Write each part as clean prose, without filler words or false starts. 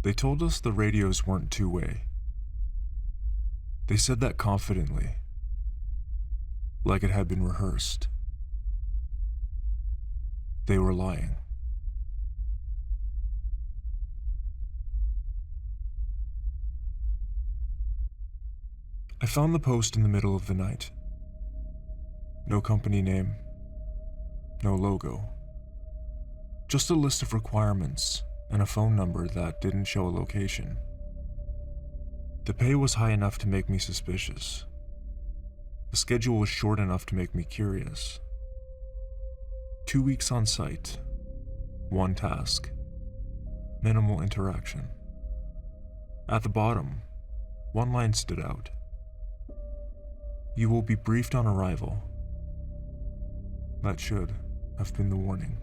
They told us the radios weren't two-way. They said that confidently, like it had been rehearsed. They were lying. I found the post in the middle of the night. No company name, no logo. Just a list of requirements and a phone number that didn't show a location. The pay was high enough to make me suspicious. The schedule was short enough to make me curious. 2 weeks on site, one task, minimal interaction. At the bottom, one line stood out. You will be briefed on arrival. That should have been the warning.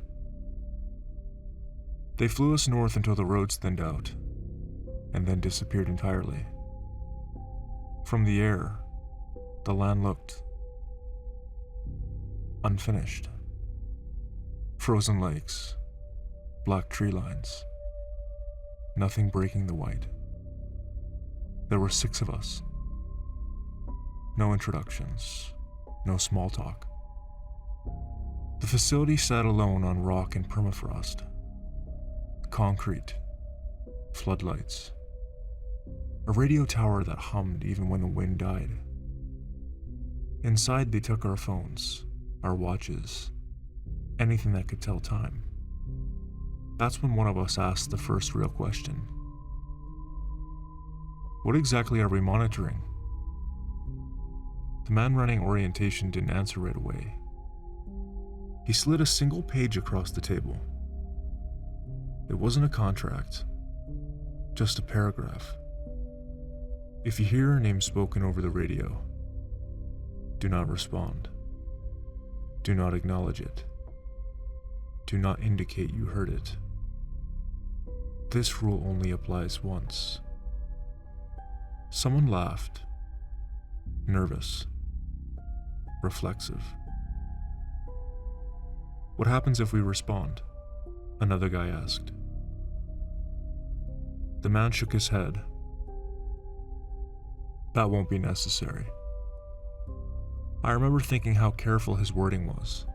They flew us north until the roads thinned out, and then disappeared entirely. From the air, the land looked unfinished. Frozen lakes, black tree lines, nothing breaking the white. There were 6 of us. No introductions, no small talk. The facility sat alone on rock and permafrost. Concrete, floodlights, a radio tower that hummed even when the wind died. Inside, they took our phones, our watches, anything that could tell time. That's when one of us asked the first real question. What exactly are we monitoring? The man running orientation didn't answer right away. He slid a single page across the table. It wasn't a contract, just a paragraph. If you hear your name spoken over the radio, do not respond. Do not acknowledge it. Do not indicate you heard it. This rule only applies once. Someone laughed, nervous, reflexive. What happens if we respond? Another guy asked. The man shook his head. That won't be necessary. I remember thinking how careful his wording was.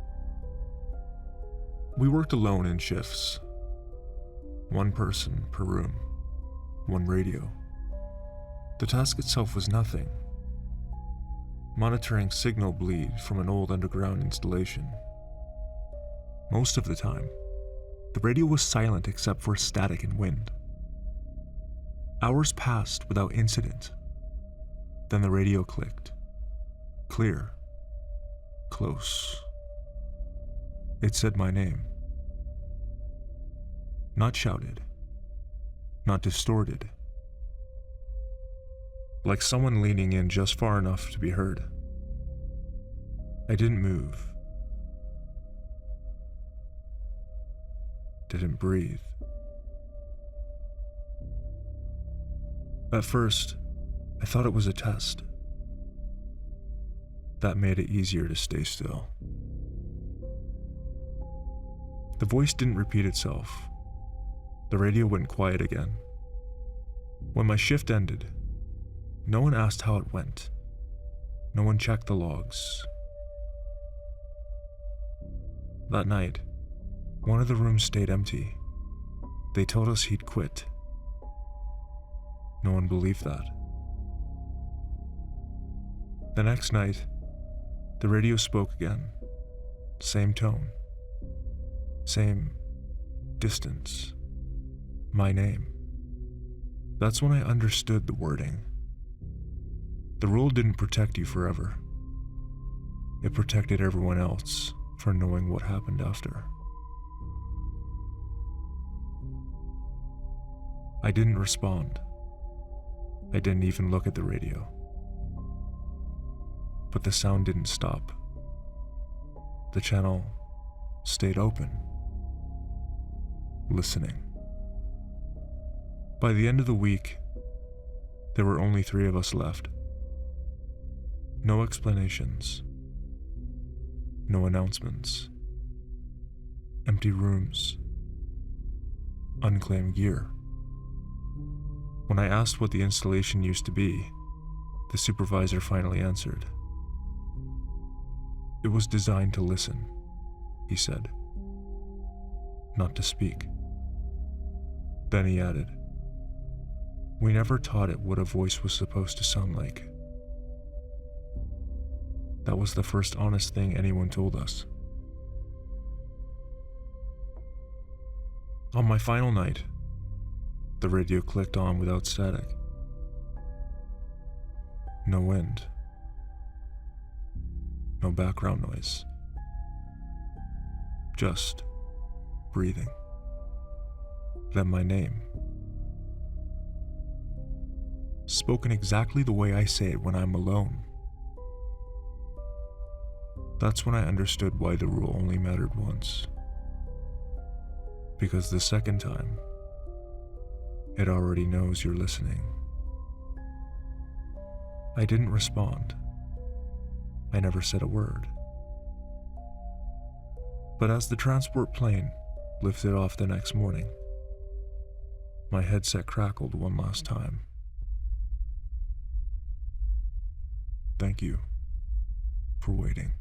We worked alone in shifts. One person per room, one radio. The task itself was nothing. Monitoring signal bleed from an old underground installation. Most of the time, the radio was silent except for static and wind. Hours passed without incident. Then the radio clicked. Clear. Close. It said my name. Not shouted. Not distorted. Like someone leaning in just far enough to be heard. I didn't move. Didn't breathe. At first, I thought it was a test. That made it easier to stay still. The voice didn't repeat itself. The radio went quiet again. When my shift ended, no one asked how it went. No one checked the logs. That night, one of the rooms stayed empty. They told us he'd quit. No one believed that. The next night, the radio spoke again. Same tone. Same distance. My name. That's when I understood the wording. The rule didn't protect you forever. It protected everyone else from knowing what happened after. I didn't respond. I didn't even look at the radio. But the sound didn't stop. The channel stayed open, listening. By the end of the week, there were only 3 of us left. No explanations. No announcements. Empty rooms. Unclaimed gear. When I asked what the installation used to be, the supervisor finally answered. It was designed to listen, he said, not to speak. Then he added, we never taught it what a voice was supposed to sound like. That was the first honest thing anyone told us. On my final night, the radio clicked on without static. No wind. No background noise. Just breathing. Then my name. Spoken exactly the way I say it when I'm alone. That's when I understood why the rule only mattered once. Because the second time, it already knows you're listening. I didn't respond. I never said a word. But as the transport plane lifted off the next morning, my headset crackled one last time. Thank you for waiting.